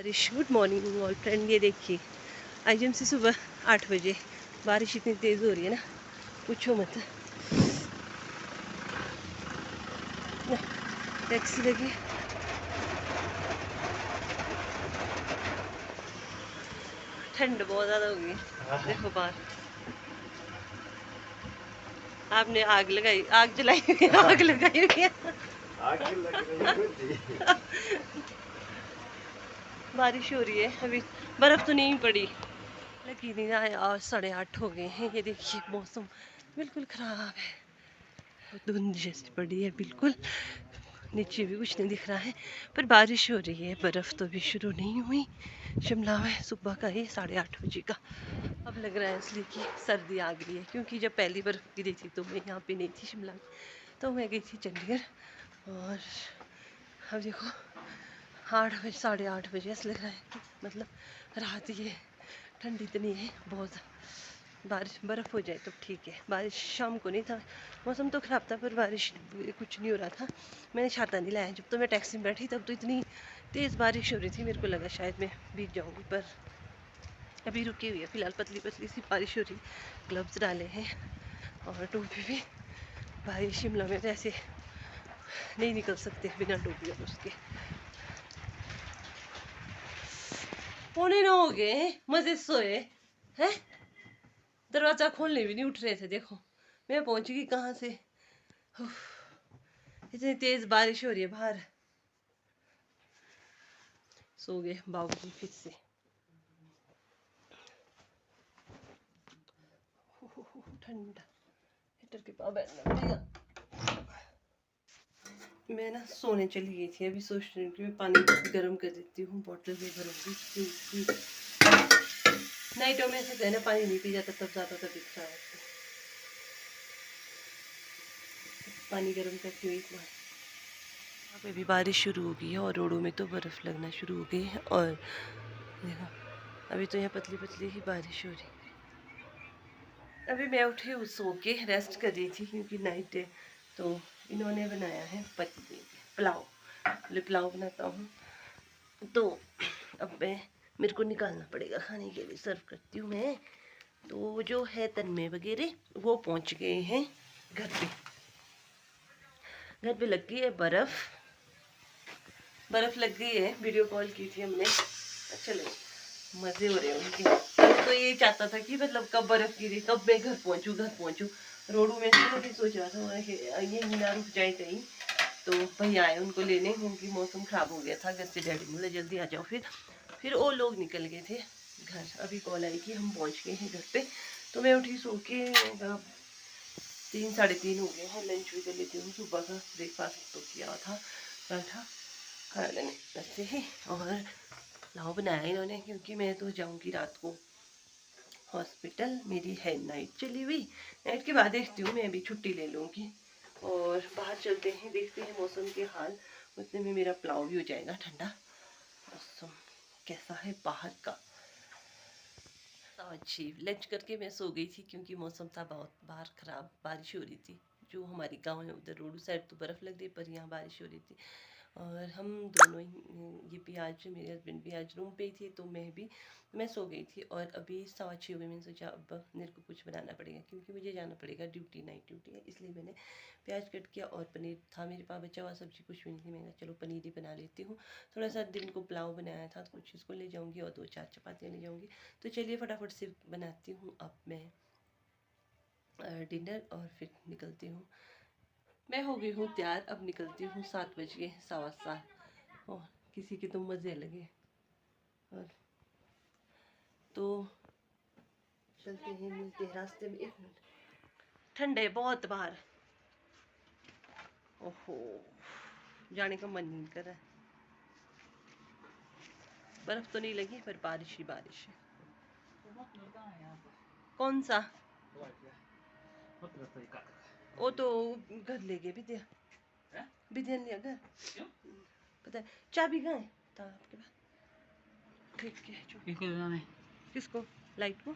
बारिश। Good morning all friend. ये देखिए आईजीएमसी सुबह 8 बजे बारिश इतनी तेज़ हो रही है ना, पूछो मत। टैक्सी लगी, ठंड बहुत ज़्यादा हो गई। देखो बाहर आपने आग लगाई, आग जलाई हुई है, आग लगाई हुई है। बारिश हो रही है, अभी बर्फ़ तो नहीं पड़ी, लगी नहीं है। आज 8:30 हो गए हैं। ये देखिए मौसम बिल्कुल ख़राब है, धुंध जैसी पड़ी है बिल्कुल, नीचे भी कुछ नहीं दिख रहा है, पर बारिश हो रही है। बर्फ़ तो अभी शुरू नहीं हुई शिमला में, सुबह का ही 8:30 बजे का। अब लग रहा है इसलिए कि सर्दी आ गई है, क्योंकि जब पहली बर्फ़ गिरी थी तो मैं यहाँ पे नहीं थी शिमला में, तो मैं गई थी चंडीगढ़। और अब देखो 8 बजे 8:30 बजे ऐसा लग रहा है कि मतलब रात ही है, ठंडी इतनी है बहुत। बारिश बर्फ़ हो जाए तो ठीक है। बारिश शाम को नहीं था, मौसम तो ख़राब था पर बारिश कुछ नहीं हो रहा था। मैंने छाता नहीं लाया, जब तो मैं टैक्सी में बैठी तब तो इतनी तेज़ बारिश हो रही थी, मेरे को लगा शायद मैं भीग जाऊँगी, पर अभी रुकी हुई है फ़िलहाल, पतली पतली सी बारिश हो रही। ग्लव्स डाले हैं और टोपी भी। भाई शिमला में तो ऐसे नहीं निकल सकते बिना टोपी और उसके। 8:45 हो गए, मज़े से सोए हैं, दरवाज़ा खोलने भी नहीं उठ रहे थे। देखो मैं पहुंच गई कहाँ से। इतनी तेज बारिश हो रही है बाहर। सो गए बाबूजी फिर से। ठंडा, हीटर के पास बैठना पड़ेगा। मैं ना सोने चली गई थी, अभी सोच रही हूँ कि मैं पानी गर्म कर देती हूँ, बॉटल में भरूंगी क्योंकि नाइटों में ऐसे कहना पानी नहीं पी जाता, तब ज़्यादा तबीयत खराब होती है। पानी गर्म करती हुई एक बार। यहाँ पे भी बारिश शुरू हो गई है और रोडों में तो बर्फ़ लगना शुरू हो गई है। और देखो अभी तो यहाँ पतली पतली ही बारिश हो रही है। अभी मैं उठी हूँ सो के, रेस्ट कर रही थी क्योंकि नाइट है। तो इन्होंने बनाया है पुलाव, पुलाव बनाता हूँ तो अब मेरे को निकालना पड़ेगा खाने के लिए। सर्व करती हूँ मैं। तो जो है तन्मय वगैरह वो पहुँच गए हैं घर पे। घर पे लग गई है बर्फ़, बर्फ़ लग गई है। वीडियो कॉल की थी हमने, अच्छा लगे, मज़े हो रहे हैं उनके। तो ये चाहता था कि मतलब कब बर्फ़ गिरी, कब मैं घर पहुँचूँ। रोडू में से नहीं सोच रहा था ये ना रुक जाए कहीं, तो भैया आए उनको लेने, क्योंकि मौसम ख़राब हो गया था। घर से डैडी बोले जल्दी आ जाओ। फिर वो लोग निकल गए थे घर। अभी कॉल आई कि हम पहुँच गए हैं घर पे। तो मैं उठी सो के, 3 साढ़े 3 हो गए हैं। लंच भी कर लेती हूँ, सुबह का ब्रेकफास्ट तो किया था, पराठा खा लेने ऐसे ही। और पुलाव बनाया इन्होंने, क्योंकि मैं तो जाऊंगी रात को हॉस्पिटल, मेरी है नाइट चली हुई। नाइट के बाद देखती हूँ मैं अभी छुट्टी ले लूँगी और बाहर चलते हैं, देखते हैं मौसम के हाल। उतने में मेरा पुलाव भी हो जाएगा ठंडा। मौसम कैसा है बाहर का। अच्छी लंच करके मैं सो गई थी, क्योंकि मौसम था बहुत बाहर ख़राब, बारिश हो रही थी। जो हमारी गांव है उधर रोड साइड तो बर्फ़ लग रही, पर यहाँ बारिश हो रही थी। और हम दोनों ही, ये भी आज मेरे हस्बैंड भी आज रूम पे ही थे, तो मैं सो गई थी। और अभी 6:15 हुए, मैंने सोचा अब मेरे को कुछ बनाना पड़ेगा, क्योंकि मुझे जाना पड़ेगा ड्यूटी, नाइट ड्यूटी है। इसलिए मैंने प्याज कट किया और पनीर था मेरे पास बचा हुआ, सब्ज़ी कुछ भी नहीं थी। मैंने कहा चलो पनीर ही बना लेती हूँ। थोड़ा सा दिन को पुलाव बनाया था, तो कुछ इसको ले जाऊँगी और 2-4 चपातियाँ ले जाऊँगी। तो चलिए फटाफट से बनाती हूँ अब मैं डिनर और फिर निकलती हूँ। मैं हो गई हूँ तैयार, अब निकलती हूँ। 7 बज गए, 7:15। और किसी के तो मज़े लगे। और तो चलते हैं, मिलते हैं रास्ते में। 1 मिनट, ठंड है बहुत बाहर। ओहो, जाने का मन नहीं कर रहा है। बर्फ़ तो नहीं लगी, पर बारिश ही बारिश है। कौन सा? वो तो घर ले गए विद्या, विद्या ने लिया घर। पता है चाबी कहाँ है था आपके पास? ठीक है, किसको? लाइट को